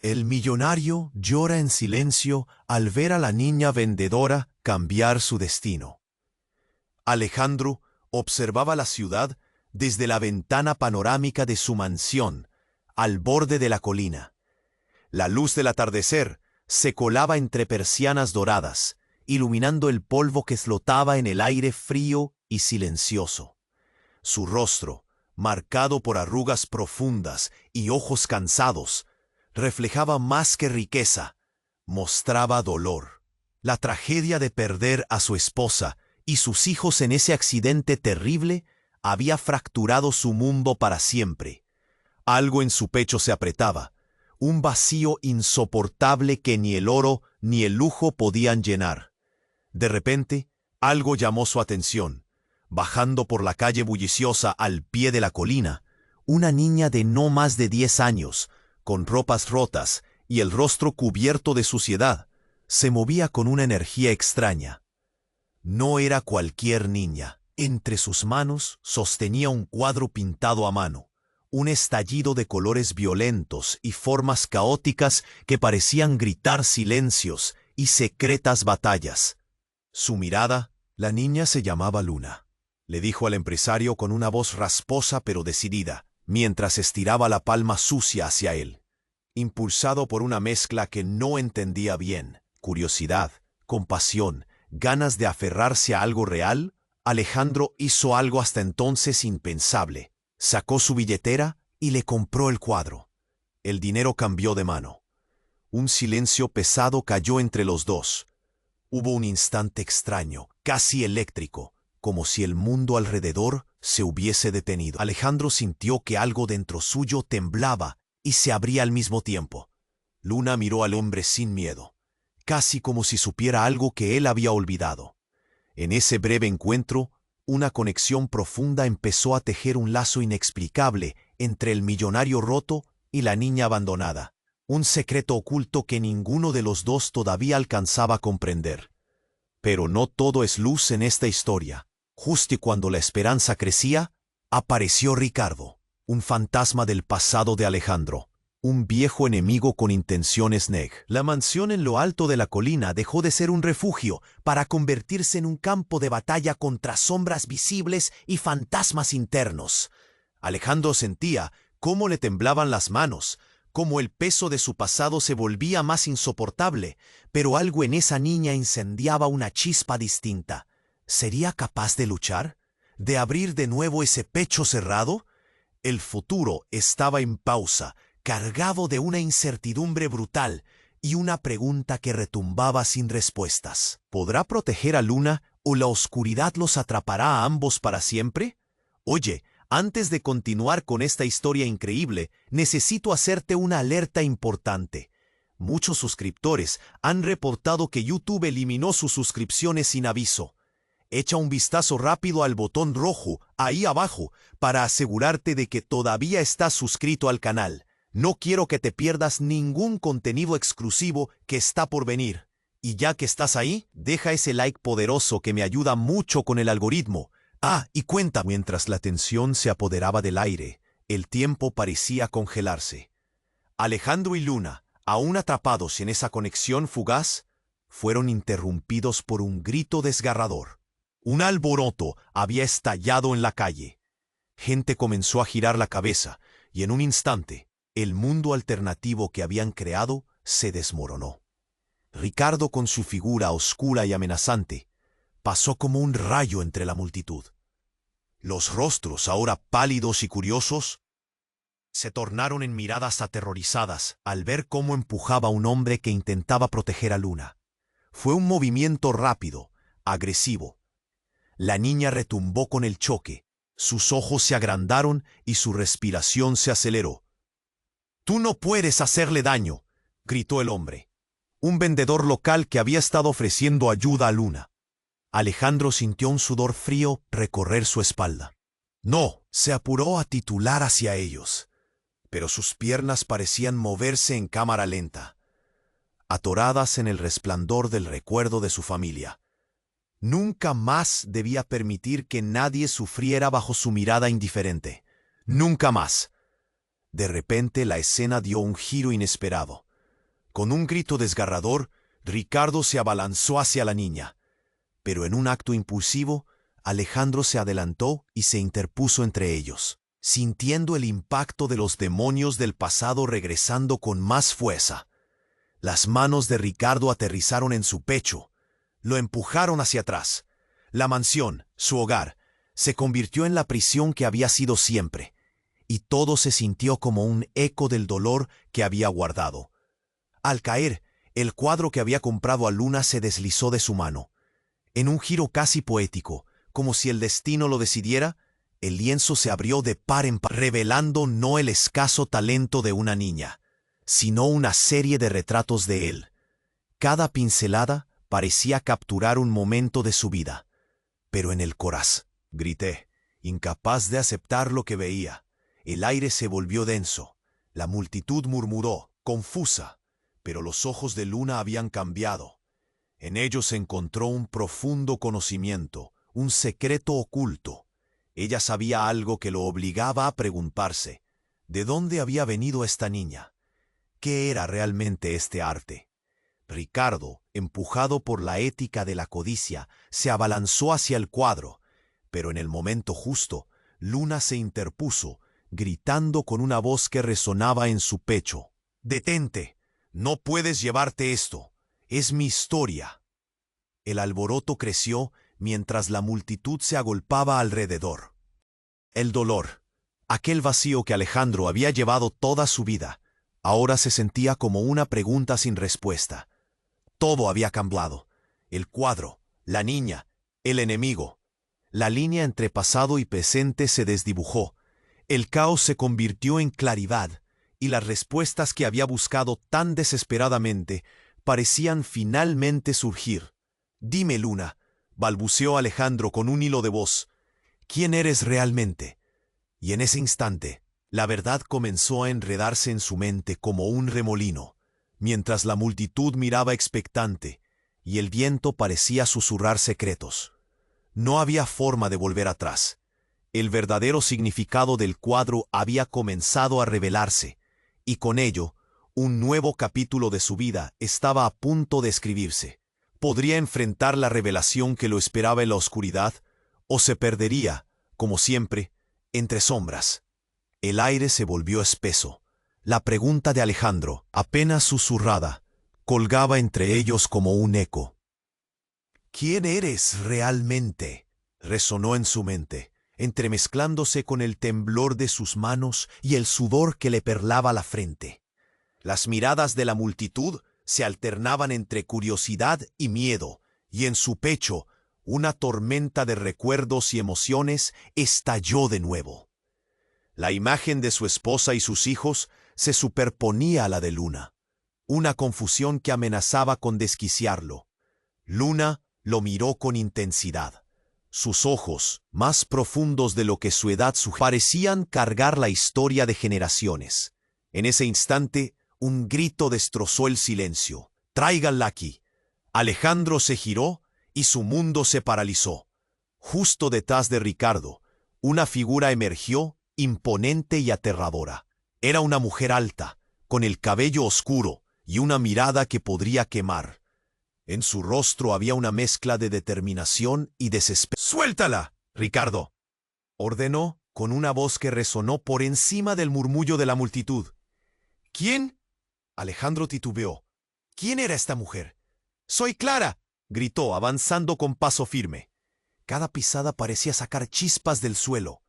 El millonario llora en silencio al ver a la niña vendedora cambiar su destino. Alejandro observaba la ciudad desde la ventana panorámica de su mansión, al borde de la colina. La luz del atardecer se colaba entre persianas doradas, iluminando el polvo que flotaba en el aire frío y silencioso. Su rostro, marcado por arrugas profundas y ojos cansados, reflejaba más que riqueza, mostraba dolor. La tragedia de perder a su esposa y sus hijos en ese accidente terrible había fracturado su mundo para siempre. Algo en su pecho se apretaba, un vacío insoportable que ni el oro ni el lujo podían llenar. De repente, algo llamó su atención. Bajando por la calle bulliciosa al pie de la colina, una niña de no más de 10 años, con ropas rotas y el rostro cubierto de suciedad, se movía con una energía extraña. No era cualquier niña. Entre sus manos sostenía un cuadro pintado a mano, un estallido de colores violentos y formas caóticas que parecían gritar silencios y secretas batallas. Su mirada, la niña se llamaba Luna, le dijo al empresario con una voz rasposa pero decidida, mientras estiraba la palma sucia hacia él. Impulsado por una mezcla que no entendía bien, curiosidad, compasión, ganas de aferrarse a algo real, Alejandro hizo algo hasta entonces impensable. Sacó su billetera y le compró el cuadro. El dinero cambió de mano. Un silencio pesado cayó entre los dos. Hubo un instante extraño, casi eléctrico, como si el mundo alrededor se hubiese detenido. Alejandro sintió que algo dentro suyo temblaba y se abría al mismo tiempo. Luna miró al hombre sin miedo, casi como si supiera algo que él había olvidado. En ese breve encuentro, una conexión profunda empezó a tejer un lazo inexplicable entre el millonario roto y la niña abandonada. Un secreto oculto que ninguno de los dos todavía alcanzaba a comprender. Pero no todo es luz en esta historia. Justo cuando la esperanza crecía, apareció Ricardo, un fantasma del pasado de Alejandro, un viejo enemigo con intenciones negras. La mansión en lo alto de la colina dejó de ser un refugio para convertirse en un campo de batalla contra sombras visibles y fantasmas internos. Alejandro sentía cómo le temblaban las manos, cómo el peso de su pasado se volvía más insoportable, pero algo en esa niña incendiaba una chispa distinta. ¿Sería capaz de luchar? ¿De abrir de nuevo ese pecho cerrado? El futuro estaba en pausa, cargado de una incertidumbre brutal y una pregunta que retumbaba sin respuestas. ¿Podrá proteger a Luna o la oscuridad los atrapará a ambos para siempre? Oye, antes de continuar con esta historia increíble, necesito hacerte una alerta importante. Muchos suscriptores han reportado que YouTube eliminó sus suscripciones sin aviso. Echa un vistazo rápido al botón rojo, ahí abajo, para asegurarte de que todavía estás suscrito al canal. No quiero que te pierdas ningún contenido exclusivo que está por venir. Y ya que estás ahí, deja ese like poderoso que me ayuda mucho con el algoritmo. Y cuenta. Mientras la tensión se apoderaba del aire, el tiempo parecía congelarse. Alejandro y Luna, aún atrapados en esa conexión fugaz, fueron interrumpidos por un grito desgarrador. Un alboroto había estallado en la calle. Gente comenzó a girar la cabeza, y en un instante, el mundo alternativo que habían creado se desmoronó. Ricardo, con su figura oscura y amenazante, pasó como un rayo entre la multitud. Los rostros, ahora pálidos y curiosos, se tornaron en miradas aterrorizadas al ver cómo empujaba a un hombre que intentaba proteger a Luna. Fue un movimiento rápido, agresivo. La niña retumbó con el choque, sus ojos se agrandaron y su respiración se aceleró. «¡Tú no puedes hacerle daño!», gritó el hombre, un vendedor local que había estado ofreciendo ayuda a Luna. Alejandro sintió un sudor frío recorrer su espalda. No, se apuró a titular hacia ellos, pero sus piernas parecían moverse en cámara lenta, atoradas en el resplandor del recuerdo de su familia. Nunca más debía permitir que nadie sufriera bajo su mirada indiferente. Nunca más. De repente la escena dio un giro inesperado. Con un grito desgarrador, Ricardo se abalanzó hacia la niña. Pero en un acto impulsivo, Alejandro se adelantó y se interpuso entre ellos, sintiendo el impacto de los demonios del pasado regresando con más fuerza. Las manos de Ricardo aterrizaron en su pecho, lo empujaron hacia atrás. La mansión, su hogar, se convirtió en la prisión que había sido siempre, y todo se sintió como un eco del dolor que había guardado. Al caer, el cuadro que había comprado a Luna se deslizó de su mano. En un giro casi poético, como si el destino lo decidiera, el lienzo se abrió de par en par, revelando no el escaso talento de una niña, sino una serie de retratos de él. Cada pincelada parecía capturar un momento de su vida. Pero en el corazón, grité, incapaz de aceptar lo que veía. El aire se volvió denso. La multitud murmuró, confusa, pero los ojos de Luna habían cambiado. En ellos encontró un profundo conocimiento, un secreto oculto. Ella sabía algo que lo obligaba a preguntarse: ¿de dónde había venido esta niña? ¿Qué era realmente este arte? Ricardo, empujado por la ética de la codicia, se abalanzó hacia el cuadro, pero en el momento justo, Luna se interpuso, gritando con una voz que resonaba en su pecho: «¡Detente! No puedes llevarte esto. Es mi historia». El alboroto creció mientras la multitud se agolpaba alrededor. El dolor, aquel vacío que Alejandro había llevado toda su vida, ahora se sentía como una pregunta sin respuesta. Todo había cambiado. El cuadro, la niña, el enemigo. La línea entre pasado y presente se desdibujó. El caos se convirtió en claridad, y las respuestas que había buscado tan desesperadamente parecían finalmente surgir. «Dime, Luna», balbuceó Alejandro con un hilo de voz, «¿quién eres realmente?» Y en ese instante, la verdad comenzó a enredarse en su mente como un remolino, mientras la multitud miraba expectante y el viento parecía susurrar secretos. No había forma de volver atrás. El verdadero significado del cuadro había comenzado a revelarse, y con ello, un nuevo capítulo de su vida estaba a punto de escribirse. Podría enfrentar la revelación que lo esperaba en la oscuridad, o se perdería, como siempre, entre sombras. El aire se volvió espeso. La pregunta de Alejandro, apenas susurrada, colgaba entre ellos como un eco. «¿Quién eres realmente?», resonó en su mente, entremezclándose con el temblor de sus manos y el sudor que le perlaba la frente. Las miradas de la multitud se alternaban entre curiosidad y miedo, y en su pecho una tormenta de recuerdos y emociones estalló de nuevo. La imagen de su esposa y sus hijos se superponía a la de Luna, una confusión que amenazaba con desquiciarlo. Luna lo miró con intensidad. Sus ojos, más profundos de lo que su edad parecían cargar la historia de generaciones. En ese instante, un grito destrozó el silencio. «¡Tráiganla aquí!». Alejandro se giró y su mundo se paralizó. Justo detrás de Ricardo, una figura emergió, imponente y aterradora. Era una mujer alta, con el cabello oscuro y una mirada que podría quemar. En su rostro había una mezcla de determinación y desesperación. «¡Suéltala, Ricardo!», ordenó con una voz que resonó por encima del murmullo de la multitud. «¿Quién?». Alejandro titubeó. «¿Quién era esta mujer?». «Soy Clara», gritó, avanzando con paso firme. Cada pisada parecía sacar chispas del suelo.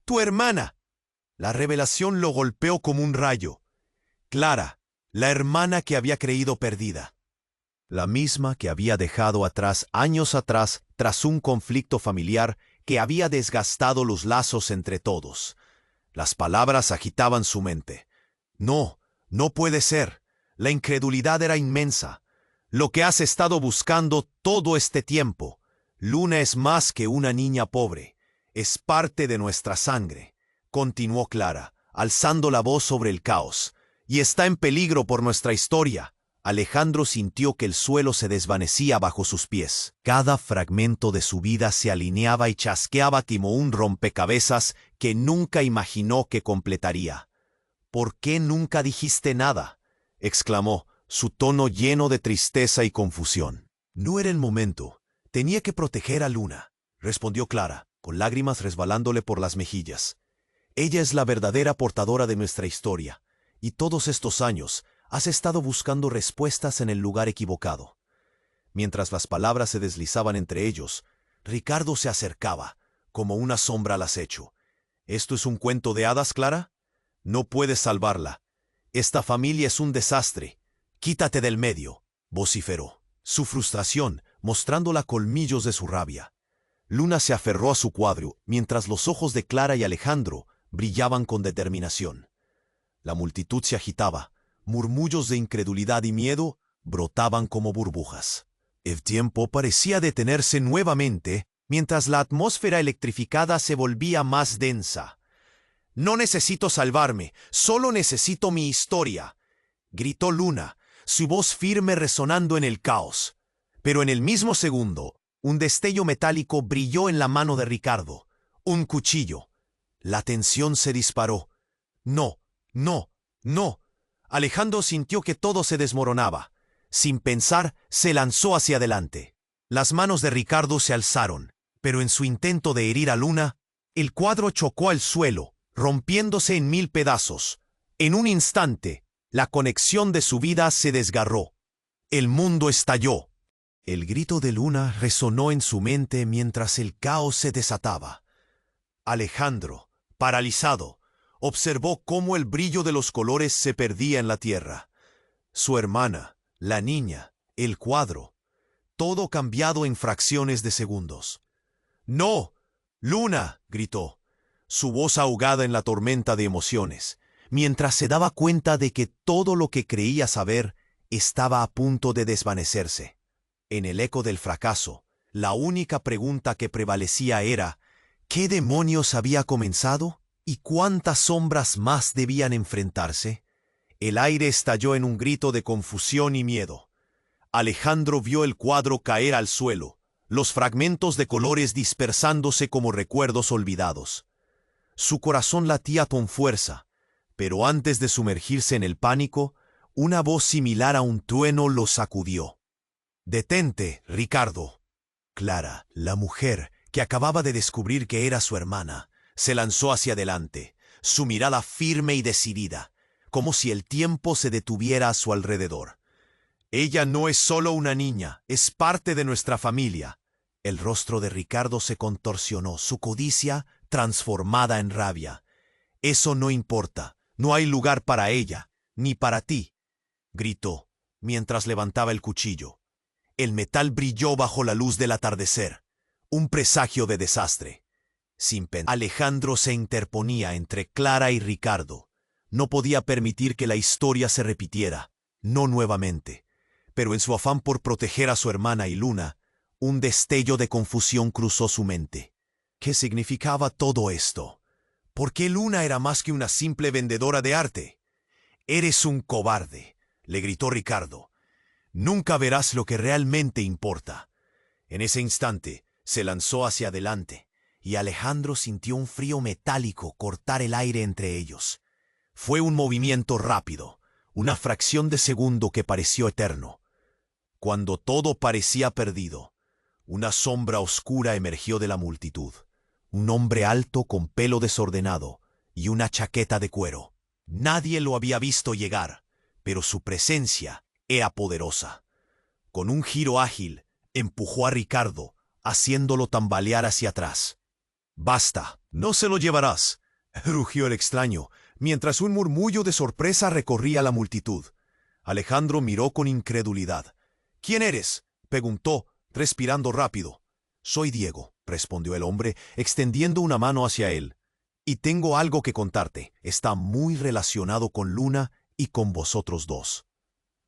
«¡Tu hermana!». La revelación lo golpeó como un rayo. Clara, la hermana que había creído perdida. La misma que había dejado atrás años atrás tras un conflicto familiar que había desgastado los lazos entre todos. Las palabras agitaban su mente. «No, no puede ser». La incredulidad era inmensa. «Lo que has estado buscando todo este tiempo. Luna es más que una niña pobre. Es parte de nuestra sangre», continuó Clara, alzando la voz sobre el caos. «Y está en peligro por nuestra historia». Alejandro sintió que el suelo se desvanecía bajo sus pies. Cada fragmento de su vida se alineaba y chasqueaba como un rompecabezas que nunca imaginó que completaría. «¿Por qué nunca dijiste nada?», exclamó, su tono lleno de tristeza y confusión. No era el momento. Tenía que proteger a Luna, respondió Clara, con lágrimas resbalándole por las mejillas. Ella es la verdadera portadora de nuestra historia, y todos estos años has estado buscando respuestas en el lugar equivocado. Mientras las palabras se deslizaban entre ellos, Ricardo se acercaba, como una sombra al acecho. ¿Esto es un cuento de hadas, Clara? No puedes salvarla. Esta familia es un desastre. Quítate del medio, vociferó, su frustración mostrándola colmillos de su rabia. Luna se aferró a su cuadro, mientras los ojos de Clara y Alejandro brillaban con determinación. La multitud se agitaba, murmullos de incredulidad y miedo brotaban como burbujas. El tiempo parecía detenerse nuevamente, mientras la atmósfera electrificada se volvía más densa. «No necesito salvarme, solo necesito mi historia», gritó Luna, su voz firme resonando en el caos. Pero en el mismo segundo, un destello metálico brilló en la mano de Ricardo. Un cuchillo. La tensión se disparó. «No, no, no». Alejandro sintió que todo se desmoronaba. Sin pensar, se lanzó hacia adelante. Las manos de Ricardo se alzaron, pero en su intento de herir a Luna, el cuadro chocó al suelo, rompiéndose en 1000 pedazos. En un instante, la conexión de su vida se desgarró. El mundo estalló. El grito de Luna resonó en su mente mientras el caos se desataba. Alejandro, paralizado, observó cómo el brillo de los colores se perdía en la tierra. Su hermana, la niña, el cuadro, todo cambiado en fracciones de segundos. «¡No! ¡Luna!», gritó, su voz ahogada en la tormenta de emociones, mientras se daba cuenta de que todo lo que creía saber estaba a punto de desvanecerse. En el eco del fracaso, la única pregunta que prevalecía era ¿qué demonios había comenzado? ¿Y cuántas sombras más debían enfrentarse? El aire estalló en un grito de confusión y miedo. Alejandro vio el cuadro caer al suelo, los fragmentos de colores dispersándose como recuerdos olvidados. Su corazón latía con fuerza, pero antes de sumergirse en el pánico, una voz similar a un trueno lo sacudió. «Detente, Ricardo». Clara, la mujer que acababa de descubrir que era su hermana, se lanzó hacia adelante, su mirada firme y decidida, como si el tiempo se detuviera a su alrededor. «Ella no es solo una niña, es parte de nuestra familia». El rostro de Ricardo se contorsionó, su codicia transformada en rabia. «Eso no importa, no hay lugar para ella, ni para ti», gritó, mientras levantaba el cuchillo. El metal brilló bajo la luz del atardecer, un presagio de desastre. Sin pensar, Alejandro se interponía entre Clara y Ricardo. No podía permitir que la historia se repitiera, no nuevamente. Pero en su afán por proteger a su hermana y Luna, un destello de confusión cruzó su mente. ¿Qué significaba todo esto? ¿Por qué Luna era más que una simple vendedora de arte? «Eres un cobarde», le gritó Ricardo. «Nunca verás lo que realmente importa». En ese instante, se lanzó hacia adelante, y Alejandro sintió un frío metálico cortar el aire entre ellos. Fue un movimiento rápido, una fracción de segundo que pareció eterno. Cuando todo parecía perdido, una sombra oscura emergió de la multitud. Un hombre alto con pelo desordenado y una chaqueta de cuero. Nadie lo había visto llegar, pero su presencia era poderosa. Con un giro ágil, empujó a Ricardo, haciéndolo tambalear hacia atrás. «Basta, no se lo llevarás», rugió el extraño, mientras un murmullo de sorpresa recorría la multitud. Alejandro miró con incredulidad. «¿Quién eres?», preguntó, respirando rápido. «Soy Diego», respondió el hombre, extendiendo una mano hacia él. «Y tengo algo que contarte. Está muy relacionado con Luna y con vosotros dos».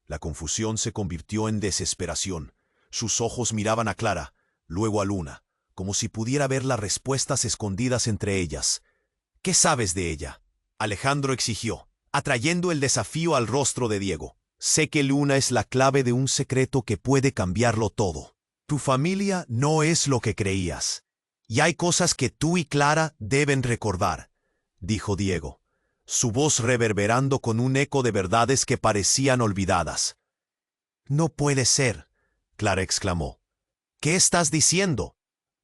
La confusión se convirtió en desesperación. Sus ojos miraban a Clara, luego a Luna, como si pudiera ver las respuestas escondidas entre ellas. «¿Qué sabes de ella?», Alejandro exigió, atrayendo el desafío al rostro de Diego. «Sé que Luna es la clave de un secreto que puede cambiarlo todo. Tu familia no es lo que creías. Y hay cosas que tú y Clara deben recordar», dijo Diego, su voz reverberando con un eco de verdades que parecían olvidadas. No puede ser, Clara exclamó. ¿Qué estás diciendo?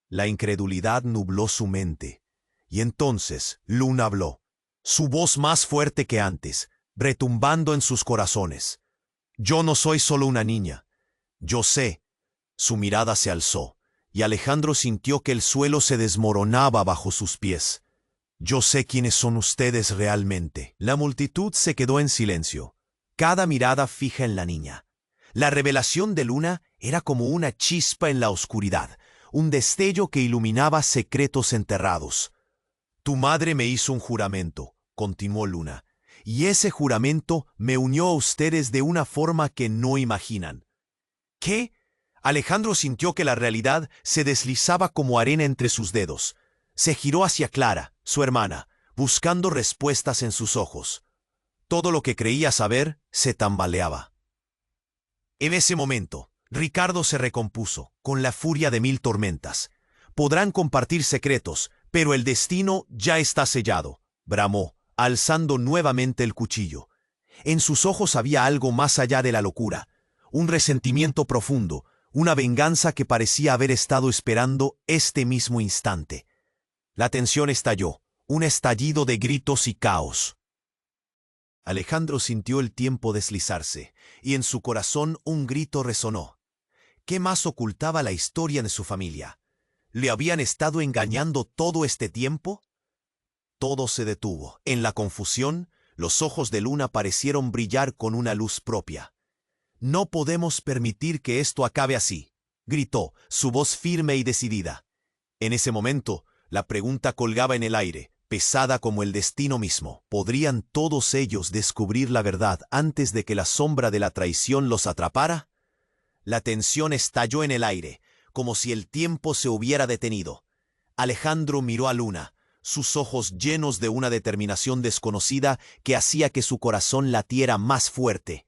La incredulidad nubló su mente. Y entonces Luna habló, su voz más fuerte que antes, retumbando en sus corazones. Yo no soy solo una niña. Yo sé. Su mirada se alzó, y Alejandro sintió que el suelo se desmoronaba bajo sus pies. Yo sé quiénes son ustedes realmente. La multitud se quedó en silencio, cada mirada fija en la niña. La revelación de Luna era como una chispa en la oscuridad, un destello que iluminaba secretos enterrados. Tu madre me hizo un juramento, continuó Luna, y ese juramento me unió a ustedes de una forma que no imaginan. ¿Qué? Alejandro sintió que la realidad se deslizaba como arena entre sus dedos. Se giró hacia Clara, su hermana, buscando respuestas en sus ojos. Todo lo que creía saber se tambaleaba. En ese momento, Ricardo se recompuso, con la furia de 1000 tormentas. Podrán compartir secretos, pero el destino ya está sellado, bramó, alzando nuevamente el cuchillo. En sus ojos había algo más allá de la locura, un resentimiento profundo, una venganza que parecía haber estado esperando este mismo instante. La tensión estalló, un estallido de gritos y caos. Alejandro sintió el tiempo deslizarse, y en su corazón un grito resonó. ¿Qué más ocultaba la historia de su familia? ¿Le habían estado engañando todo este tiempo? Todo se detuvo. En la confusión, los ojos de Luna parecieron brillar con una luz propia. No podemos permitir que esto acabe así, gritó, su voz firme y decidida. En ese momento, la pregunta colgaba en el aire, pesada como el destino mismo. ¿Podrían todos ellos descubrir la verdad antes de que la sombra de la traición los atrapara? La tensión estalló en el aire, como si el tiempo se hubiera detenido. Alejandro miró a Luna, sus ojos llenos de una determinación desconocida que hacía que su corazón latiera más fuerte.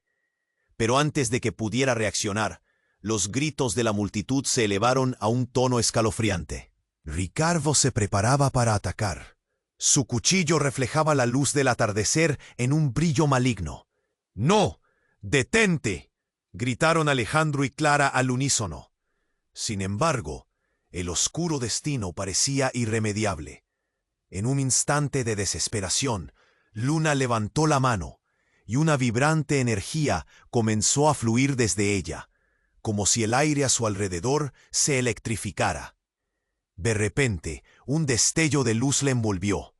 Pero antes de que pudiera reaccionar, los gritos de la multitud se elevaron a un tono escalofriante. Ricardo se preparaba para atacar. Su cuchillo reflejaba la luz del atardecer en un brillo maligno. ¡No! ¡Detente!, gritaron Alejandro y Clara al unísono. Sin embargo, el oscuro destino parecía irremediable. En un instante de desesperación, Luna levantó la mano, y una vibrante energía comenzó a fluir desde ella, como si el aire a su alrededor se electrificara. De repente, un destello de luz le envolvió.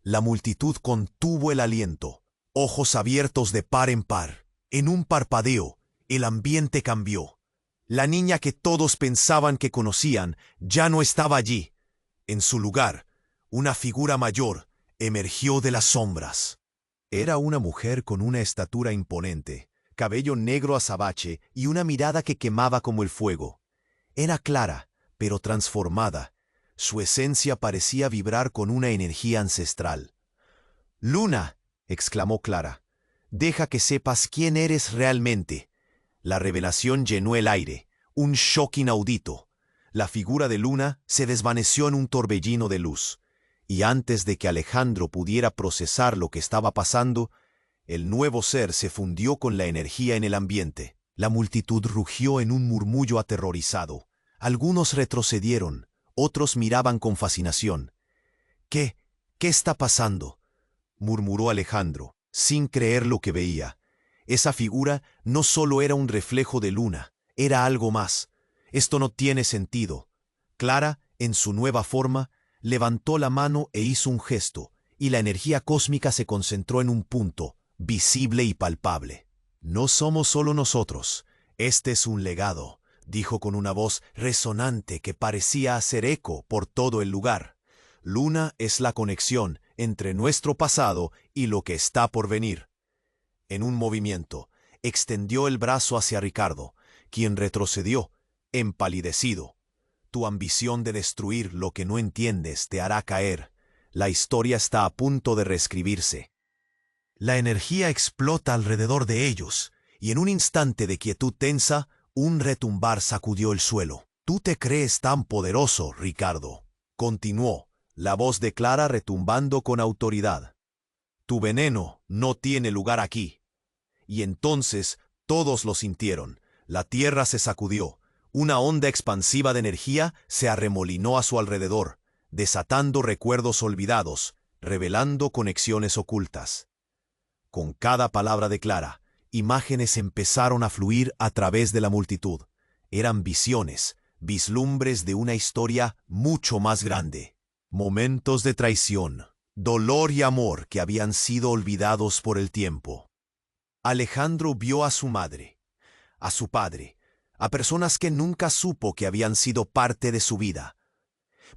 La multitud contuvo el aliento, ojos abiertos de par en par. En un parpadeo, el ambiente cambió. La niña que todos pensaban que conocían ya no estaba allí. En su lugar, una figura mayor emergió de las sombras. Era una mujer con una estatura imponente, cabello negro azabache y una mirada que quemaba como el fuego. Era Clara, pero transformada. Su esencia parecía vibrar con una energía ancestral. «Luna», exclamó Clara, «deja que sepas quién eres realmente». La revelación llenó el aire, un shock inaudito. La figura de Luna se desvaneció en un torbellino de luz, y antes de que Alejandro pudiera procesar lo que estaba pasando, el nuevo ser se fundió con la energía en el ambiente. La multitud rugió en un murmullo aterrorizado. Algunos retrocedieron, otros miraban con fascinación. ¿Qué está pasando?, murmuró Alejandro, sin creer lo que veía. Esa figura no solo era un reflejo de Luna, era algo más. Esto no tiene sentido. Clara, en su nueva forma, levantó la mano e hizo un gesto, y la energía cósmica se concentró en un punto, visible y palpable. «No somos solo nosotros. Este es un legado», dijo con una voz resonante que parecía hacer eco por todo el lugar. «Luna es la conexión entre nuestro pasado y lo que está por venir». En un movimiento, extendió el brazo hacia Ricardo, quien retrocedió, empalidecido. «Tu ambición de destruir lo que no entiendes te hará caer. La historia está a punto de reescribirse». La energía explota alrededor de ellos, y en un instante de quietud tensa, un retumbar sacudió el suelo. «Tú te crees tan poderoso, Ricardo», continuó, la voz de Clara retumbando con autoridad. «Tu veneno no tiene lugar aquí». Y entonces todos lo sintieron. La tierra se sacudió. Una onda expansiva de energía se arremolinó a su alrededor, desatando recuerdos olvidados, revelando conexiones ocultas. Con cada palabra de Clara, imágenes empezaron a fluir a través de la multitud. Eran visiones, vislumbres de una historia mucho más grande. Momentos de traición, dolor y amor que habían sido olvidados por el tiempo. Alejandro vio a su madre, a su padre, a personas que nunca supo que habían sido parte de su vida.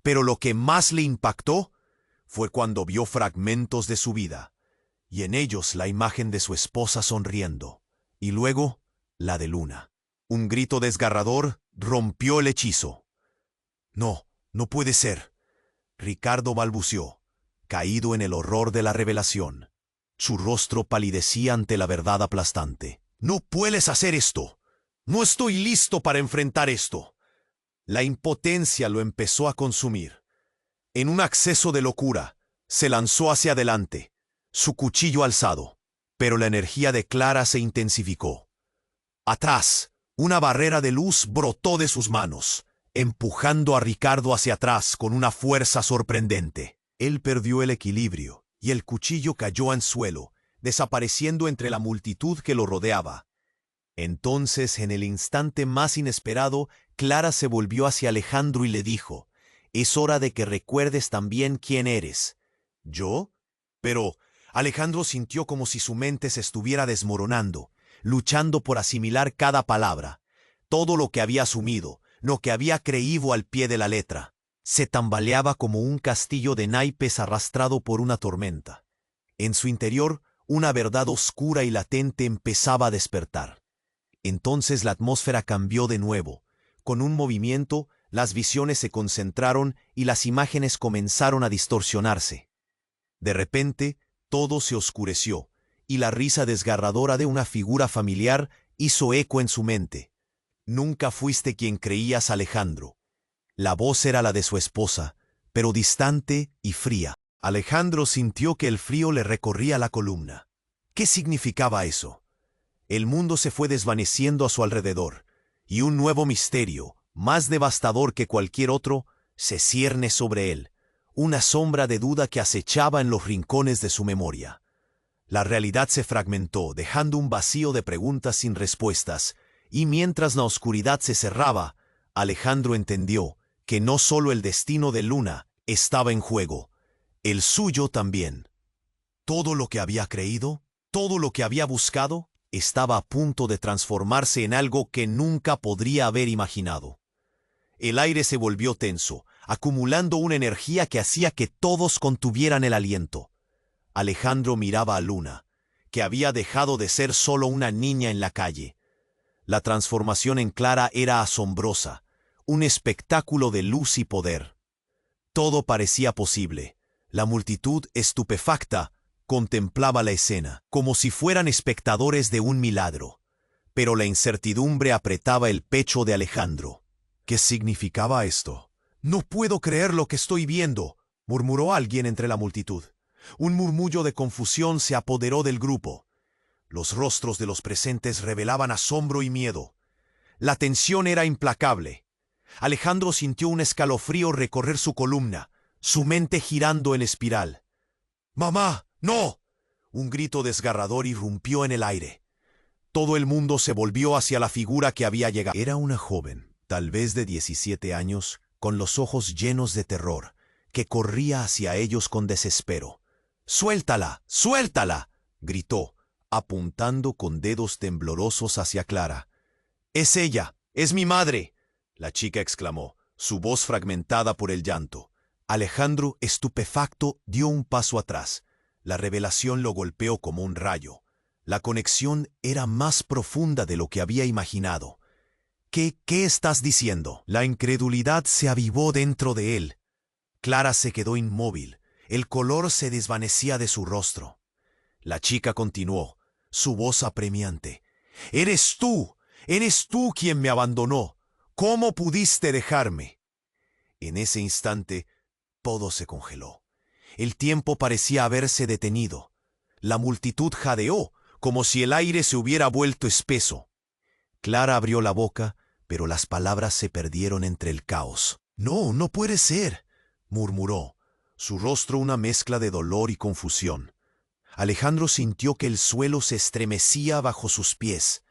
Pero lo que más le impactó fue cuando vio fragmentos de su vida, y en ellos la imagen de su esposa sonriendo, y luego la de Luna. Un grito desgarrador rompió el hechizo. No, no puede ser. Ricardo balbuceó, caído en el horror de la revelación. Su rostro palidecía ante la verdad aplastante. «No puedes hacer esto. No estoy listo para enfrentar esto». La impotencia lo empezó a consumir. En un acceso de locura, se lanzó hacia adelante, su cuchillo alzado, pero la energía de Clara se intensificó. Atrás, una barrera de luz brotó de sus manos, empujando a Ricardo hacia atrás con una fuerza sorprendente. Él perdió el equilibrio y el cuchillo cayó al suelo, desapareciendo entre la multitud que lo rodeaba. Entonces, en el instante más inesperado, Clara se volvió hacia Alejandro y le dijo: «Es hora de que recuerdes también quién eres». «¿Yo?» Pero Alejandro sintió como si su mente se estuviera desmoronando, luchando por asimilar cada palabra. Todo lo que había asumido, lo que había creído al pie de la letra, se tambaleaba como un castillo de naipes arrastrado por una tormenta. En su interior, una verdad oscura y latente empezaba a despertar. Entonces la atmósfera cambió de nuevo. Con un movimiento, las visiones se concentraron y las imágenes comenzaron a distorsionarse. De repente, todo se oscureció, y la risa desgarradora de una figura familiar hizo eco en su mente. «Nunca fuiste quien creías, Alejandro». La voz era la de su esposa, pero distante y fría. Alejandro sintió que el frío le recorría la columna. ¿Qué significaba eso? El mundo se fue desvaneciendo a su alrededor, y un nuevo misterio, más devastador que cualquier otro, se cierne sobre él, una sombra de duda que acechaba en los rincones de su memoria. La realidad se fragmentó, dejando un vacío de preguntas sin respuestas, y mientras la oscuridad se cerraba, Alejandro entendió que no solo el destino de Luna estaba en juego, el suyo también. Todo lo que había creído, todo lo que había buscado, estaba a punto de transformarse en algo que nunca podría haber imaginado. El aire se volvió tenso, acumulando una energía que hacía que todos contuvieran el aliento. Alejandro miraba a Luna, que había dejado de ser solo una niña en la calle. La transformación en Clara era asombrosa, un espectáculo de luz y poder. Todo parecía posible. La multitud, estupefacta, contemplaba la escena, como si fueran espectadores de un milagro. Pero la incertidumbre apretaba el pecho de Alejandro. ¿Qué significaba esto? «No puedo creer lo que estoy viendo», murmuró alguien entre la multitud. Un murmullo de confusión se apoderó del grupo. Los rostros de los presentes revelaban asombro y miedo. La tensión era implacable. Alejandro sintió un escalofrío recorrer su columna, su mente girando en espiral. «¡Mamá! ¡No!». Un grito desgarrador irrumpió en el aire. Todo el mundo se volvió hacia la figura que había llegado. Era una joven, tal vez de 17 años, con los ojos llenos de terror, que corría hacia ellos con desespero. «¡Suéltala! ¡Suéltala!», gritó, apuntando con dedos temblorosos hacia Clara. «Es ella, es mi madre», la chica exclamó, su voz fragmentada por el llanto. Alejandro, estupefacto, dio un paso atrás. La revelación lo golpeó como un rayo. La conexión era más profunda de lo que había imaginado. ¿Qué estás diciendo? La incredulidad se avivó dentro de él. Clara se quedó inmóvil. El color se desvanecía de su rostro. La chica continuó, su voz apremiante. «Eres tú quien me abandonó. ¿Cómo pudiste dejarme?». En ese instante, todo se congeló. El tiempo parecía haberse detenido. La multitud jadeó, como si el aire se hubiera vuelto espeso. Clara abrió la boca, pero las palabras se perdieron entre el caos. «No, no puede ser», murmuró, su rostro una mezcla de dolor y confusión. Alejandro sintió que el suelo se estremecía bajo sus pies.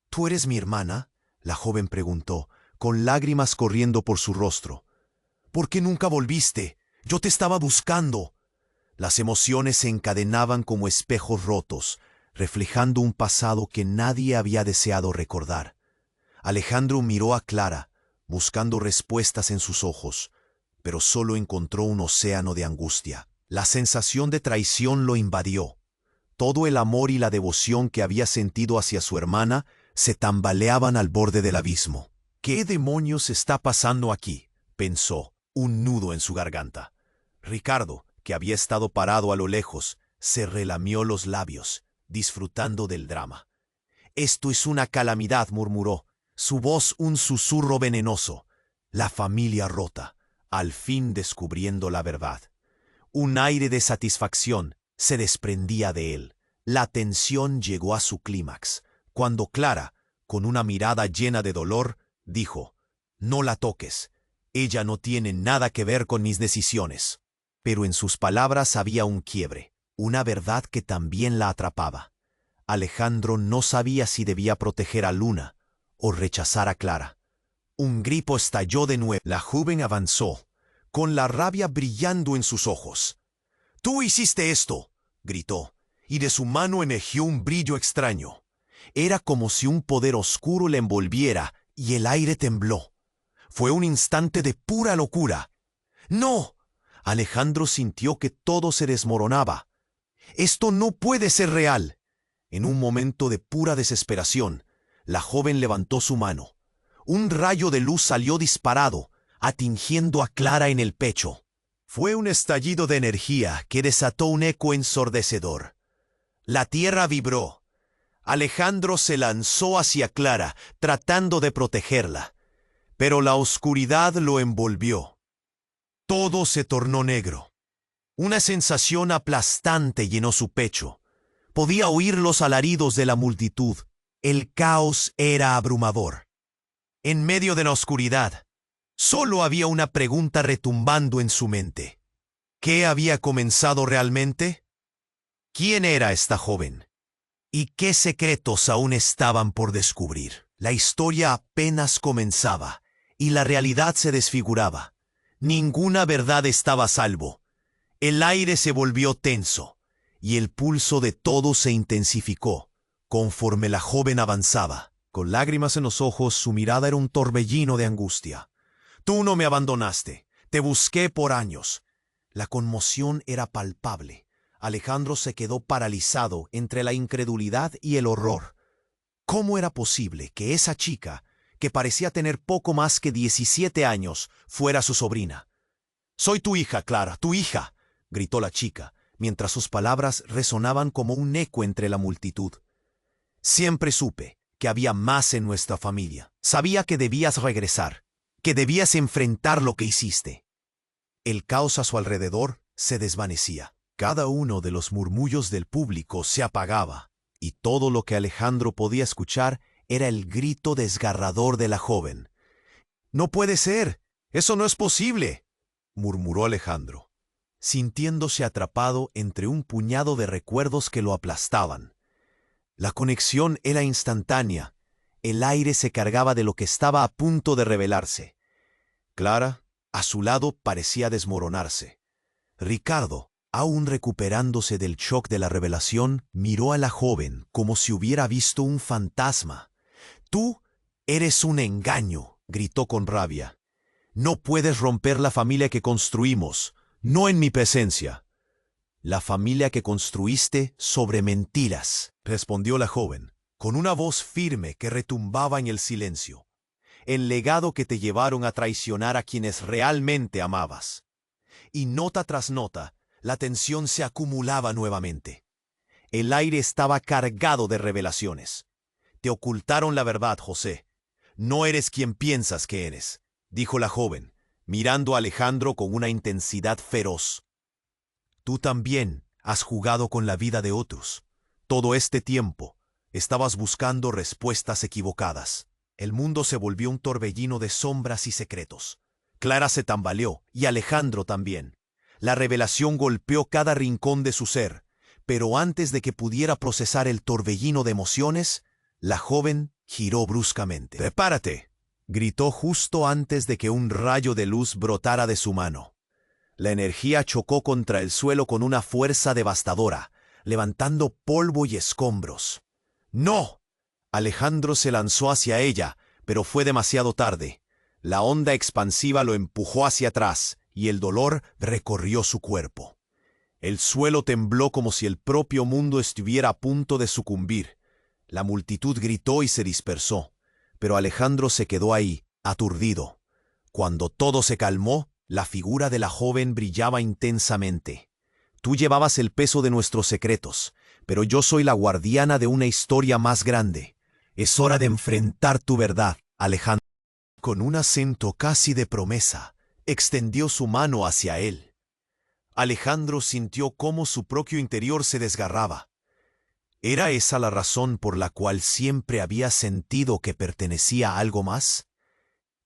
«¿Tú eres mi hermana?», la joven preguntó, con lágrimas corriendo por su rostro. «¿Por qué nunca volviste? Yo te estaba buscando». Las emociones se encadenaban como espejos rotos, reflejando un pasado que nadie había deseado recordar. Alejandro miró a Clara, buscando respuestas en sus ojos, pero solo encontró un océano de angustia. La sensación de traición lo invadió. Todo el amor y la devoción que había sentido hacia su hermana se tambaleaban al borde del abismo. «¿Qué demonios está pasando aquí?», pensó, un nudo en su garganta. Ricardo, que había estado parado a lo lejos, se relamió los labios, disfrutando del drama. «Esto es una calamidad», murmuró, su voz un susurro venenoso. La familia rota, al fin descubriendo la verdad. Un aire de satisfacción se desprendía de él. La tensión llegó a su clímax, cuando Clara, con una mirada llena de dolor, dijo: «No la toques. Ella no tiene nada que ver con mis decisiones». Pero en sus palabras había un quiebre, una verdad que también la atrapaba. Alejandro no sabía si debía proteger a Luna o rechazar a Clara. Un grito estalló de nuevo. La joven avanzó, con la rabia brillando en sus ojos. «¡Tú hiciste esto!», gritó, y de su mano emergió un brillo extraño. Era como si un poder oscuro le envolviera y el aire tembló. Fue un instante de pura locura. «¡No!». Alejandro sintió que todo se desmoronaba. «Esto no puede ser real». En un momento de pura desesperación, la joven levantó su mano. Un rayo de luz salió disparado, atingiendo a Clara en el pecho. Fue un estallido de energía que desató un eco ensordecedor. La tierra vibró. Alejandro se lanzó hacia Clara, tratando de protegerla, pero la oscuridad lo envolvió. Todo se tornó negro. Una sensación aplastante llenó su pecho. Podía oír los alaridos de la multitud. El caos era abrumador. En medio de la oscuridad, solo había una pregunta retumbando en su mente. ¿Qué había comenzado realmente? ¿Quién era esta joven? ¿Y qué secretos aún estaban por descubrir? La historia apenas comenzaba, y la realidad se desfiguraba. Ninguna verdad estaba a salvo. El aire se volvió tenso, y el pulso de todos se intensificó, conforme la joven avanzaba. Con lágrimas en los ojos, su mirada era un torbellino de angustia. «Tú no me abandonaste. Te busqué por años». La conmoción era palpable. Alejandro se quedó paralizado entre la incredulidad y el horror. ¿Cómo era posible que esa chica, que parecía tener poco más que 17 años, fuera su sobrina? «Soy tu hija, Clara, tu hija», gritó la chica, mientras sus palabras resonaban como un eco entre la multitud. «Siempre supe que había más en nuestra familia. Sabía que debías regresar, que debías enfrentar lo que hiciste». El caos a su alrededor se desvanecía. Cada uno de los murmullos del público se apagaba, y todo lo que Alejandro podía escuchar era el grito desgarrador de la joven. «No puede ser. Eso no es posible», murmuró Alejandro, sintiéndose atrapado entre un puñado de recuerdos que lo aplastaban. La conexión era instantánea. El aire se cargaba de lo que estaba a punto de revelarse. Clara, a su lado, parecía desmoronarse. Ricardo, aún recuperándose del shock de la revelación, miró a la joven como si hubiera visto un fantasma. «Tú eres un engaño», gritó con rabia. «No puedes romper la familia que construimos, no en mi presencia». «La familia que construiste sobre mentiras», respondió la joven, con una voz firme que retumbaba en el silencio. «El legado que te llevaron a traicionar a quienes realmente amabas». Y nota tras nota, la tensión se acumulaba nuevamente. El aire estaba cargado de revelaciones. «Te ocultaron la verdad, José. No eres quien piensas que eres», dijo la joven, mirando a Alejandro con una intensidad feroz. «Tú también has jugado con la vida de otros. Todo este tiempo, Estabas buscando respuestas equivocadas. El mundo se volvió un torbellino de sombras y secretos. Clara se tambaleó, y Alejandro también. La revelación golpeó cada rincón de su ser, pero antes de que pudiera procesar el torbellino de emociones, la joven giró bruscamente. «¡Prepárate!», gritó justo antes de que un rayo de luz brotara de su mano. La energía chocó contra el suelo con una fuerza devastadora, levantando polvo y escombros. «¡No!». Alejandro se lanzó hacia ella, pero fue demasiado tarde. La onda expansiva lo empujó hacia atrás, y el dolor recorrió su cuerpo. El suelo tembló como si el propio mundo estuviera a punto de sucumbir. La multitud gritó y se dispersó, pero Alejandro se quedó ahí, aturdido. Cuando todo se calmó, la figura de la joven brillaba intensamente. «Tú llevabas el peso de nuestros secretos, pero yo soy la guardiana de una historia más grande. Es hora de enfrentar tu verdad, Alejandro». Con un acento casi de promesa, extendió su mano hacia él. Alejandro sintió cómo su propio interior se desgarraba. ¿Era esa la razón por la cual siempre había sentido que pertenecía a algo más?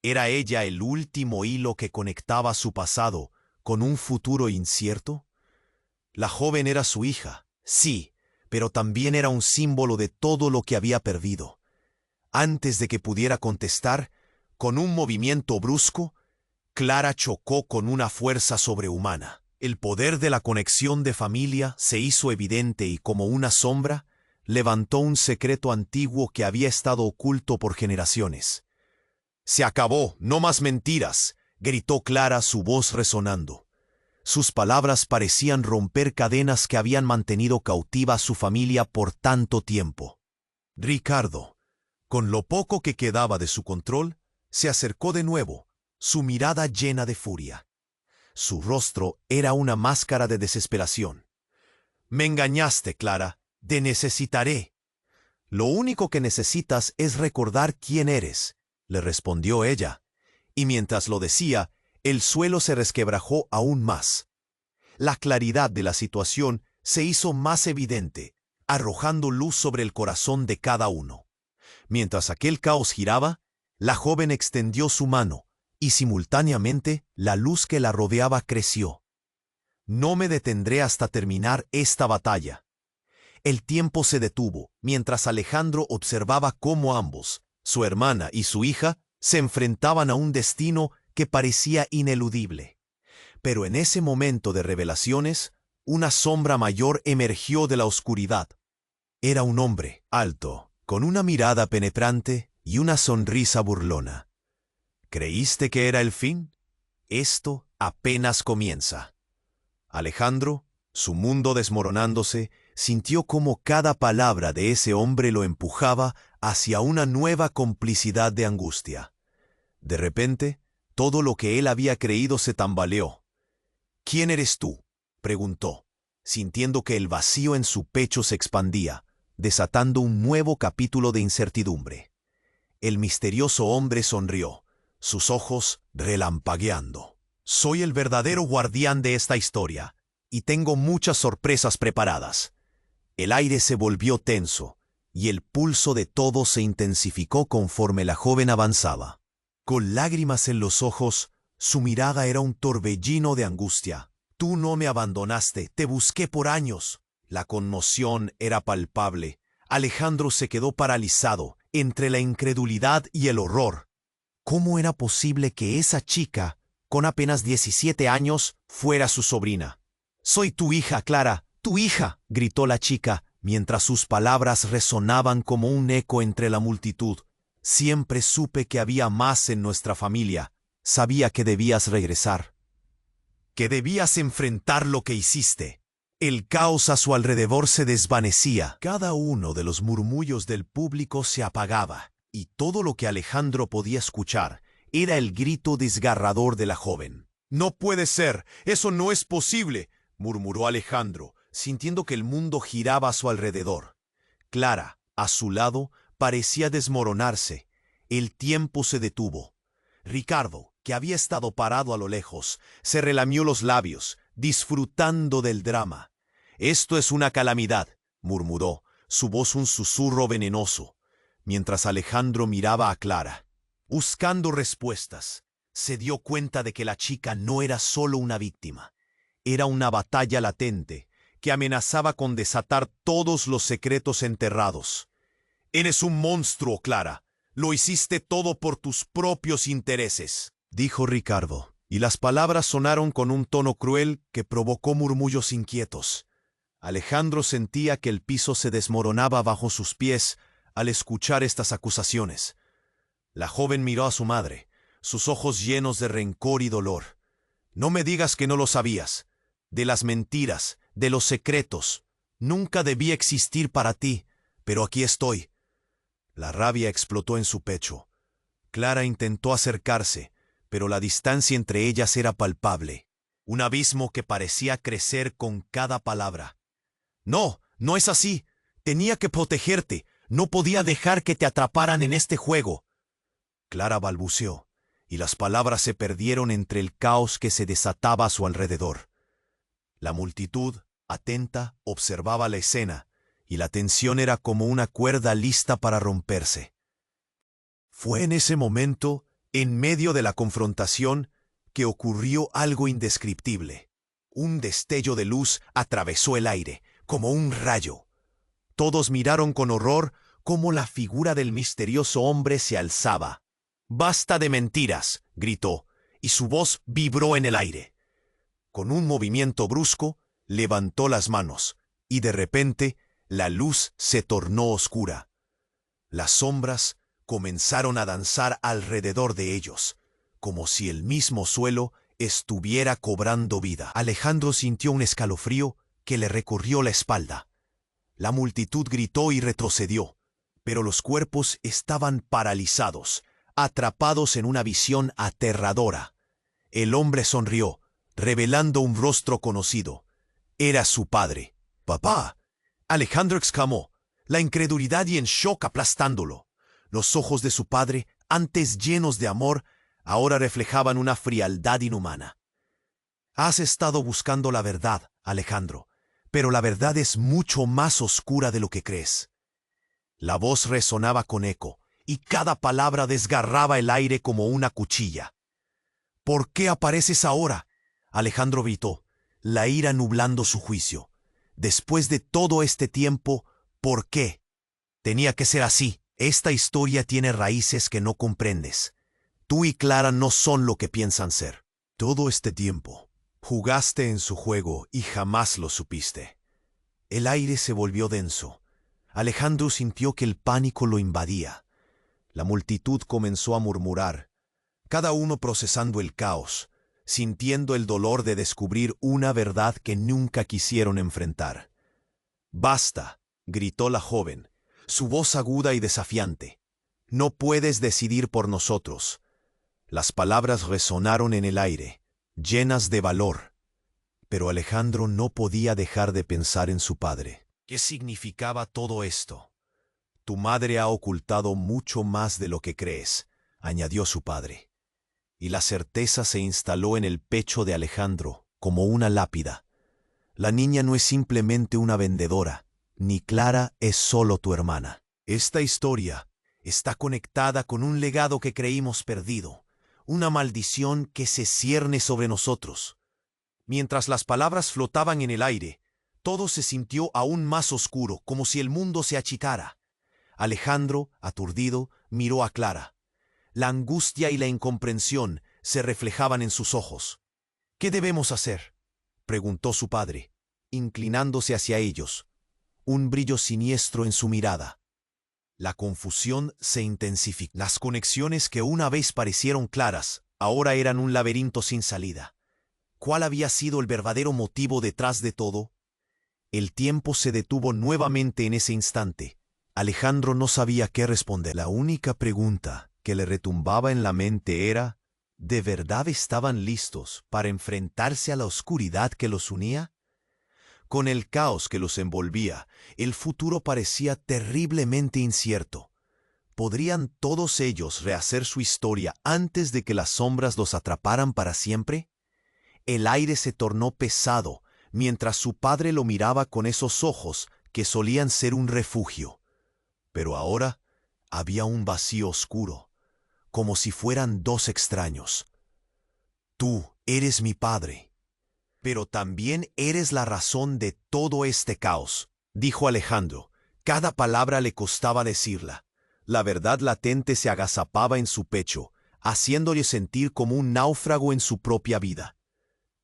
¿Era ella el último hilo que conectaba su pasado con un futuro incierto? La joven era su hija, sí, pero también era un símbolo de todo lo que había perdido. Antes de que pudiera contestar, con un movimiento brusco, Clara chocó con una fuerza sobrehumana. El poder de la conexión de familia se hizo evidente y, como una sombra, levantó un secreto antiguo que había estado oculto por generaciones. «Se acabó, no más mentiras», gritó Clara, su voz resonando. Sus palabras parecían romper cadenas que habían mantenido cautiva a su familia por tanto tiempo. Ricardo, con lo poco que quedaba de su control, se acercó de nuevo, su mirada llena de furia. Su rostro era una máscara de desesperación. «Me engañaste, Clara. Te necesitaré». «Lo único que necesitas es recordar quién eres», le respondió ella, y mientras lo decía, el suelo se resquebrajó aún más. La claridad de la situación se hizo más evidente, arrojando luz sobre el corazón de cada uno. Mientras aquel caos giraba, la joven extendió su mano, y simultáneamente la luz que la rodeaba creció. «No me detendré hasta terminar esta batalla». El tiempo se detuvo, mientras Alejandro observaba cómo ambos, su hermana y su hija, se enfrentaban a un destino que parecía ineludible. Pero en ese momento de revelaciones, una sombra mayor emergió de la oscuridad. Era un hombre, alto, con una mirada penetrante y una sonrisa burlona. ¿Creíste que era el fin? Esto apenas comienza. Alejandro, su mundo desmoronándose, sintió cómo cada palabra de ese hombre lo empujaba hacia una nueva complicidad de angustia. De repente, todo lo que él había creído se tambaleó. «¿Quién eres tú?», preguntó, sintiendo que el vacío en su pecho se expandía, desatando un nuevo capítulo de incertidumbre. El misterioso hombre sonrió, sus ojos relampagueando. «Soy el verdadero guardián de esta historia, y tengo muchas sorpresas preparadas». El aire se volvió tenso, y el pulso de todos se intensificó conforme la joven avanzaba. Con lágrimas en los ojos, su mirada era un torbellino de angustia. «Tú no me abandonaste, te busqué por años». La conmoción era palpable. Alejandro se quedó paralizado, entre la incredulidad y el horror. ¿Cómo era posible que esa chica, con apenas 17 años, fuera su sobrina? «Soy tu hija, Clara, tu hija», gritó la chica, mientras sus palabras resonaban como un eco entre la multitud. «Siempre supe que había más en nuestra familia. Sabía que debías regresar. Que debías enfrentar lo que hiciste». El caos a su alrededor se desvanecía. Cada uno de los murmullos del público se apagaba, y todo lo que Alejandro podía escuchar era el grito desgarrador de la joven. «No puede ser, eso no es posible», murmuró Alejandro, sintiendo que el mundo giraba a su alrededor. Clara, a su lado, parecía desmoronarse. El tiempo se detuvo. Ricardo, que había estado parado a lo lejos, se relamió los labios, disfrutando del drama. «Esto es una calamidad», murmuró, su voz un susurro venenoso, mientras Alejandro miraba a Clara. Buscando respuestas, se dio cuenta de que la chica no era solo una víctima. Era una batalla latente que amenazaba con desatar todos los secretos enterrados. «Eres un monstruo, Clara. Lo hiciste todo por tus propios intereses», dijo Ricardo, y las palabras sonaron con un tono cruel que provocó murmullos inquietos. Alejandro sentía que el piso se desmoronaba bajo sus pies al escuchar estas acusaciones. La joven miró a su madre, sus ojos llenos de rencor y dolor. «No me digas que no lo sabías. De las mentiras, de los secretos. Nunca debí existir para ti, pero aquí estoy». La rabia explotó en su pecho. Clara intentó acercarse, pero la distancia entre ellas era palpable. Un abismo que parecía crecer con cada palabra. «No, no es así. Tenía que protegerte. No podía dejar que te atraparan en este juego». Clara balbuceó, y las palabras se perdieron entre el caos que se desataba a su alrededor. La multitud, atenta, observaba la escena, y la tensión era como una cuerda lista para romperse. Fue en ese momento, en medio de la confrontación, que ocurrió algo indescriptible. Un destello de luz atravesó el aire, como un rayo. Todos miraron con horror cómo la figura del misterioso hombre se alzaba. «¡Basta de mentiras!», gritó, y su voz vibró en el aire. Con un movimiento brusco, levantó las manos, y de repente, la luz se tornó oscura. Las sombras comenzaron a danzar alrededor de ellos, como si el mismo suelo estuviera cobrando vida. Alejandro sintió un escalofrío que le recorrió la espalda. La multitud gritó y retrocedió, pero los cuerpos estaban paralizados, atrapados en una visión aterradora. El hombre sonrió, revelando un rostro conocido. Era su padre. «¡Papá!», Alejandro exclamó, la incredulidad y en shock aplastándolo. Los ojos de su padre, antes llenos de amor, ahora reflejaban una frialdad inhumana. «Has estado buscando la verdad, Alejandro, pero la verdad es mucho más oscura de lo que crees». La voz resonaba con eco, y cada palabra desgarraba el aire como una cuchilla. «¿Por qué apareces ahora?», Alejandro gritó, la ira nublando su juicio. «Después de todo este tiempo, ¿por qué? Tenía que ser así. Esta historia tiene raíces que no comprendes. Tú y Clara no son lo que piensan ser. Todo este tiempo, jugaste en su juego y jamás lo supiste». El aire se volvió denso. Alejandro sintió que el pánico lo invadía. La multitud comenzó a murmurar, cada uno procesando el caos, sintiendo el dolor de descubrir una verdad que nunca quisieron enfrentar. «Basta», gritó la joven, su voz aguda y desafiante. «No puedes decidir por nosotros». Las palabras resonaron en el aire, llenas de valor. Pero Alejandro no podía dejar de pensar en su padre. ¿Qué significaba todo esto? «Tu madre ha ocultado mucho más de lo que crees», añadió su padre. Y la certeza se instaló en el pecho de Alejandro como una lápida. La niña no es simplemente una vendedora, ni Clara es solo tu hermana. Esta historia está conectada con un legado que creímos perdido, una maldición que se cierne sobre nosotros. Mientras las palabras flotaban en el aire, todo se sintió aún más oscuro, como si el mundo se achicara. Alejandro, aturdido, miró a Clara. La angustia y la incomprensión se reflejaban en sus ojos. «¿Qué debemos hacer?», preguntó su padre, inclinándose hacia ellos, un brillo siniestro en su mirada. La confusión se intensificó. Las conexiones que una vez parecieron claras, ahora eran un laberinto sin salida. ¿Cuál había sido el verdadero motivo detrás de todo? El tiempo se detuvo nuevamente en ese instante. Alejandro no sabía qué responder. La única pregunta que le retumbaba en la mente era, ¿de verdad estaban listos para enfrentarse a la oscuridad que los unía? Con el caos que los envolvía, el futuro parecía terriblemente incierto. ¿Podrían todos ellos rehacer su historia antes de que las sombras los atraparan para siempre? El aire se tornó pesado mientras su padre lo miraba con esos ojos que solían ser un refugio, pero ahora había un vacío oscuro, como si fueran dos extraños. Tú eres mi padre, pero también eres la razón de todo este caos, dijo Alejandro. Cada palabra le costaba decirla. La verdad latente se agazapaba en su pecho, haciéndole sentir como un náufrago en su propia vida.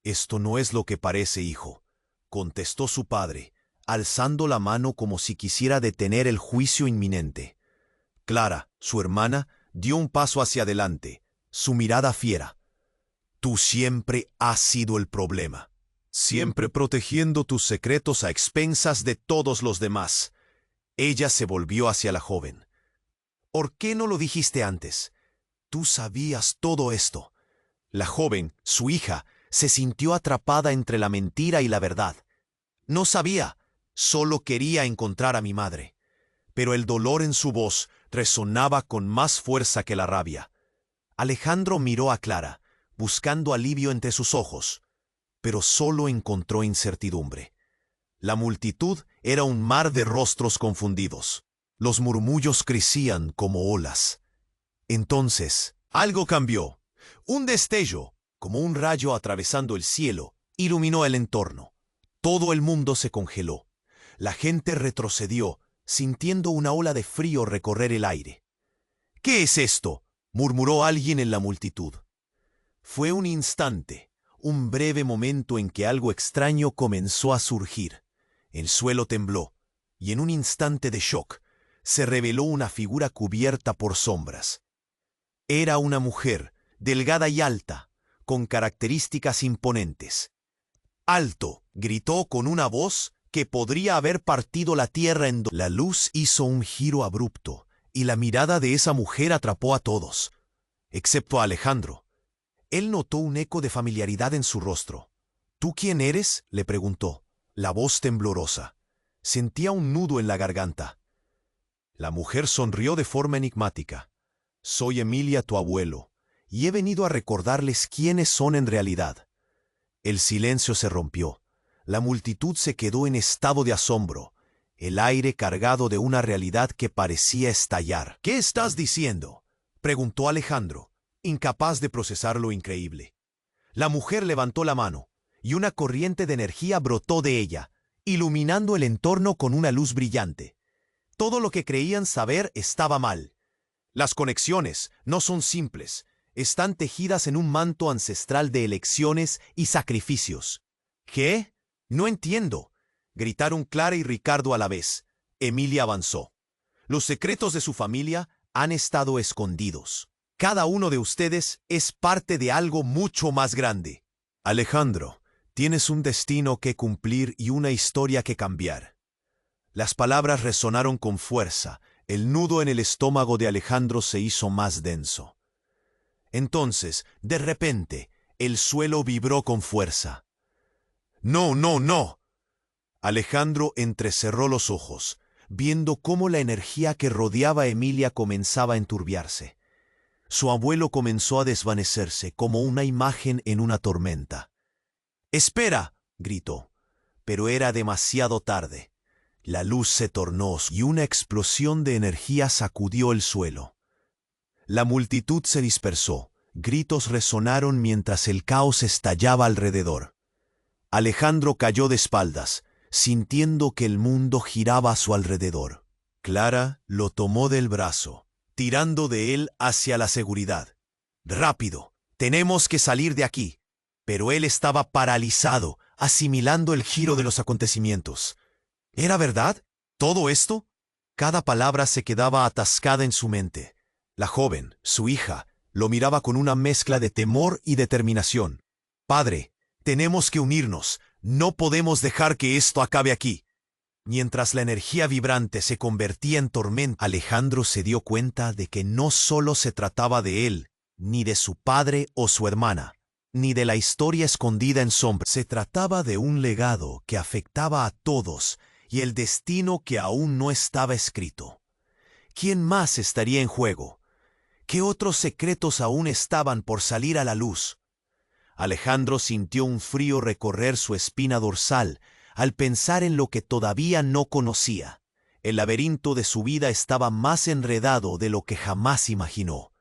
Esto no es lo que parece, hijo, contestó su padre, alzando la mano como si quisiera detener el juicio inminente. Clara, su hermana, dio un paso hacia adelante, su mirada fiera. Tú siempre has sido el problema, siempre protegiendo tus secretos a expensas de todos los demás. Ella se volvió hacia la joven. ¿Por qué no lo dijiste antes? Tú sabías todo esto. La joven, su hija, se sintió atrapada entre la mentira y la verdad. No sabía, solo quería encontrar a mi madre. Pero el dolor en su voz resonaba con más fuerza que la rabia. Alejandro miró a Clara, buscando alivio entre sus ojos, pero solo encontró incertidumbre. La multitud era un mar de rostros confundidos. Los murmullos crecían como olas. Entonces, algo cambió. Un destello, como un rayo atravesando el cielo, iluminó el entorno. Todo el mundo se congeló. La gente retrocedió, sintiendo una ola de frío recorrer el aire. «¿Qué es esto?», murmuró alguien en la multitud. Fue un instante, un breve momento en que algo extraño comenzó a surgir. El suelo tembló, y en un instante de shock, se reveló una figura cubierta por sombras. Era una mujer, delgada y alta, con características imponentes. «¡Alto!», gritó con una voz que podría haber partido la tierra en dos. La luz hizo un giro abrupto, y la mirada de esa mujer atrapó a todos, excepto a Alejandro. Él notó un eco de familiaridad en su rostro. «¿Tú quién eres?», le preguntó, la voz temblorosa. Sentía un nudo en la garganta. La mujer sonrió de forma enigmática. «Soy Emilia, tu abuelo, y he venido a recordarles quiénes son en realidad». El silencio se rompió. La multitud se quedó en estado de asombro, el aire cargado de una realidad que parecía estallar. «¿Qué estás diciendo?», preguntó Alejandro, incapaz de procesar lo increíble. La mujer levantó la mano, y una corriente de energía brotó de ella, iluminando el entorno con una luz brillante. Todo lo que creían saber estaba mal. Las conexiones no son simples, están tejidas en un manto ancestral de elecciones y sacrificios. «¿Qué? No entiendo», gritaron Clara y Ricardo a la vez. Emilia avanzó. «Los secretos de su familia han estado escondidos. Cada uno de ustedes es parte de algo mucho más grande. Alejandro, tienes un destino que cumplir y una historia que cambiar». Las palabras resonaron con fuerza. El nudo en el estómago de Alejandro se hizo más denso. Entonces, de repente, el suelo vibró con fuerza. «¡No, no, no!». Alejandro entrecerró los ojos, viendo cómo la energía que rodeaba a Emilia comenzaba a enturbiarse. Su abuelo comenzó a desvanecerse como una imagen en una tormenta. «¡Espera!», gritó, pero era demasiado tarde. La luz se tornó y una explosión de energía sacudió el suelo. La multitud se dispersó, gritos resonaron mientras el caos estallaba alrededor. Alejandro cayó de espaldas, sintiendo que el mundo giraba a su alrededor. Clara lo tomó del brazo, tirando de él hacia la seguridad. «¡Rápido! Tenemos que salir de aquí». Pero él estaba paralizado, asimilando el giro de los acontecimientos. ¿Era verdad? ¿Todo esto? Cada palabra se quedaba atascada en su mente. La joven, su hija, lo miraba con una mezcla de temor y determinación. «Padre, tenemos que unirnos. No podemos dejar que esto acabe aquí». Mientras la energía vibrante se convertía en tormenta, Alejandro se dio cuenta de que no solo se trataba de él, ni de su padre o su hermana, ni de la historia escondida en sombra. Se trataba de un legado que afectaba a todos y el destino que aún no estaba escrito. ¿Quién más estaría en juego? ¿Qué otros secretos aún estaban por salir a la luz? Alejandro sintió un frío recorrer su espina dorsal, al pensar en lo que todavía no conocía. El laberinto de su vida estaba más enredado de lo que jamás imaginó.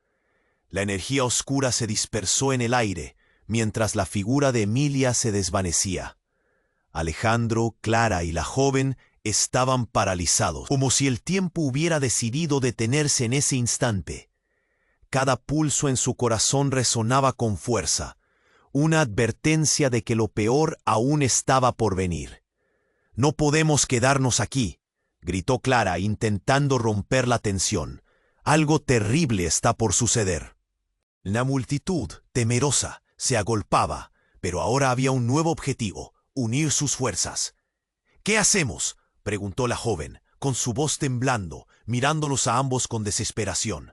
La energía oscura se dispersó en el aire, mientras la figura de Emilia se desvanecía. Alejandro, Clara y la joven estaban paralizados, como si el tiempo hubiera decidido detenerse en ese instante. Cada pulso en su corazón resonaba con fuerza, una advertencia de que lo peor aún estaba por venir. «No podemos quedarnos aquí», gritó Clara, intentando romper la tensión. «Algo terrible está por suceder». La multitud, temerosa, se agolpaba, pero ahora había un nuevo objetivo: unir sus fuerzas. «¿Qué hacemos?», preguntó la joven, con su voz temblando, mirándolos a ambos con desesperación.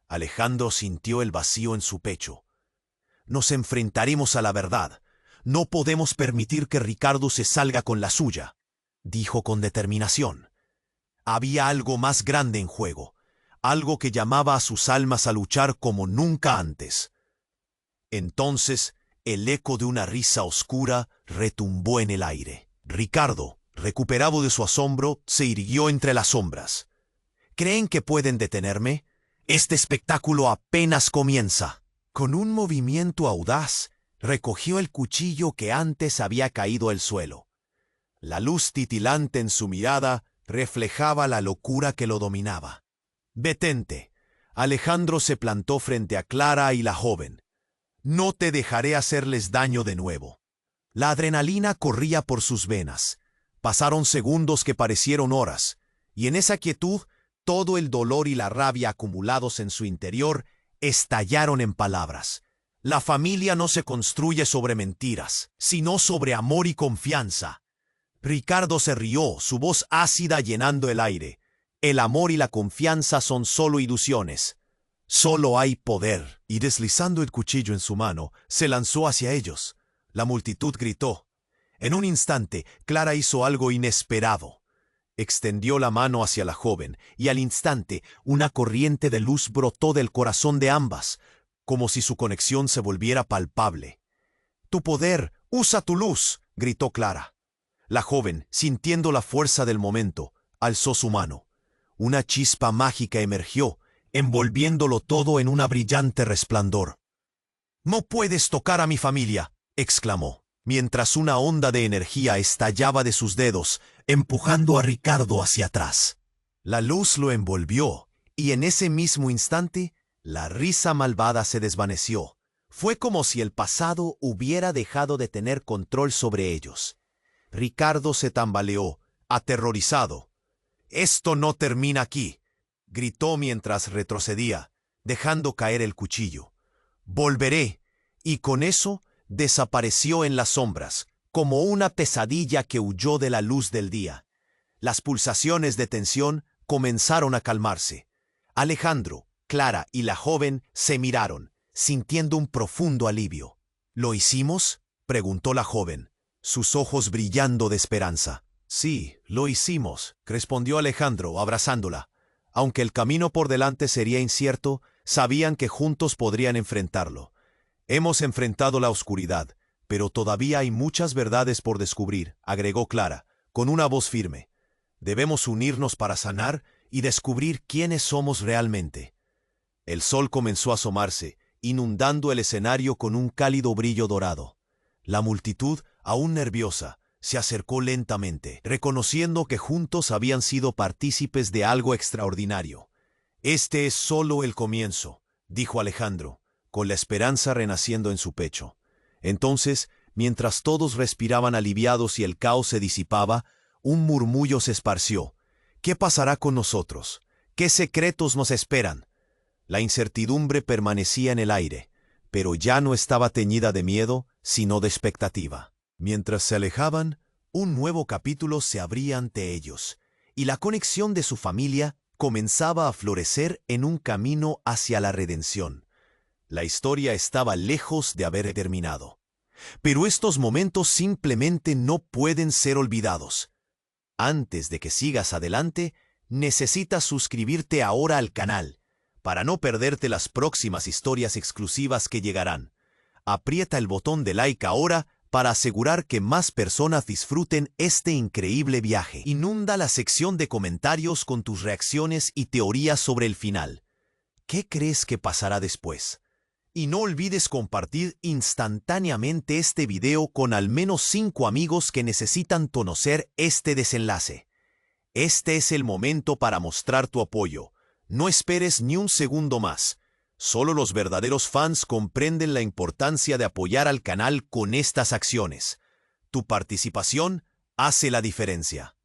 Alejandro sintió el vacío en su pecho. «Nos enfrentaremos a la verdad. No podemos permitir que Ricardo se salga con la suya», dijo con determinación. Había algo más grande en juego, algo que llamaba a sus almas a luchar como nunca antes. Entonces, el eco de una risa oscura retumbó en el aire. Ricardo, recuperado de su asombro, se irguió entre las sombras. «¿Creen que pueden detenerme? Este espectáculo apenas comienza». Con un movimiento audaz, recogió el cuchillo que antes había caído al suelo. La luz titilante en su mirada reflejaba la locura que lo dominaba. «Detente». Alejandro se plantó frente a Clara y la joven. «No te dejaré hacerles daño de nuevo». La adrenalina corría por sus venas. Pasaron segundos que parecieron horas, y en esa quietud, todo el dolor y la rabia acumulados en su interior estallaron en palabras. La familia no se construye sobre mentiras, sino sobre amor y confianza. Ricardo se rió, su voz ácida llenando el aire. «El amor y la confianza son solo ilusiones. Solo hay poder». Y deslizando el cuchillo en su mano, se lanzó hacia ellos. La multitud gritó. En un instante, Clara hizo algo inesperado. Extendió la mano hacia la joven, y al instante una corriente de luz brotó del corazón de ambas, como si su conexión se volviera palpable. «Tu poder, usa tu luz», gritó Clara. La joven, sintiendo la fuerza del momento, alzó su mano. Una chispa mágica emergió, envolviéndolo todo en un brillante resplandor. «No puedes tocar a mi familia», exclamó, mientras una onda de energía estallaba de sus dedos, empujando a Ricardo hacia atrás. La luz lo envolvió, y en ese mismo instante, la risa malvada se desvaneció. Fue como si el pasado hubiera dejado de tener control sobre ellos. Ricardo se tambaleó, aterrorizado. «Esto no termina aquí», gritó mientras retrocedía, dejando caer el cuchillo. «Volveré», y con eso desapareció en las sombras, como una pesadilla que huyó de la luz del día. Las pulsaciones de tensión comenzaron a calmarse. Alejandro, Clara y la joven se miraron, sintiendo un profundo alivio. «¿Lo hicimos?», preguntó la joven, sus ojos brillando de esperanza. «Sí, lo hicimos», respondió Alejandro, abrazándola. Aunque el camino por delante sería incierto, sabían que juntos podrían enfrentarlo. «Hemos enfrentado la oscuridad, pero todavía hay muchas verdades por descubrir», agregó Clara, con una voz firme. «Debemos unirnos para sanar y descubrir quiénes somos realmente». El sol comenzó a asomarse, inundando el escenario con un cálido brillo dorado. La multitud, aún nerviosa, se acercó lentamente, reconociendo que juntos habían sido partícipes de algo extraordinario. «Este es solo el comienzo», dijo Alejandro, con la esperanza renaciendo en su pecho. Entonces, mientras todos respiraban aliviados y el caos se disipaba, un murmullo se esparció. «¿Qué pasará con nosotros? ¿Qué secretos nos esperan?». La incertidumbre permanecía en el aire, pero ya no estaba teñida de miedo, sino de expectativa. Mientras se alejaban, un nuevo capítulo se abría ante ellos, y la conexión de su familia comenzaba a florecer en un camino hacia la redención. La historia estaba lejos de haber terminado. Pero estos momentos simplemente no pueden ser olvidados. Antes de que sigas adelante, necesitas suscribirte ahora al canal, para no perderte las próximas historias exclusivas que llegarán. Aprieta el botón de like ahora para asegurar que más personas disfruten este increíble viaje. Inunda la sección de comentarios con tus reacciones y teorías sobre el final. ¿Qué crees que pasará después? Y no olvides compartir instantáneamente este video con al menos 5 amigos que necesitan conocer este desenlace. Este es el momento para mostrar tu apoyo. No esperes ni un segundo más. Solo los verdaderos fans comprenden la importancia de apoyar al canal con estas acciones. Tu participación hace la diferencia.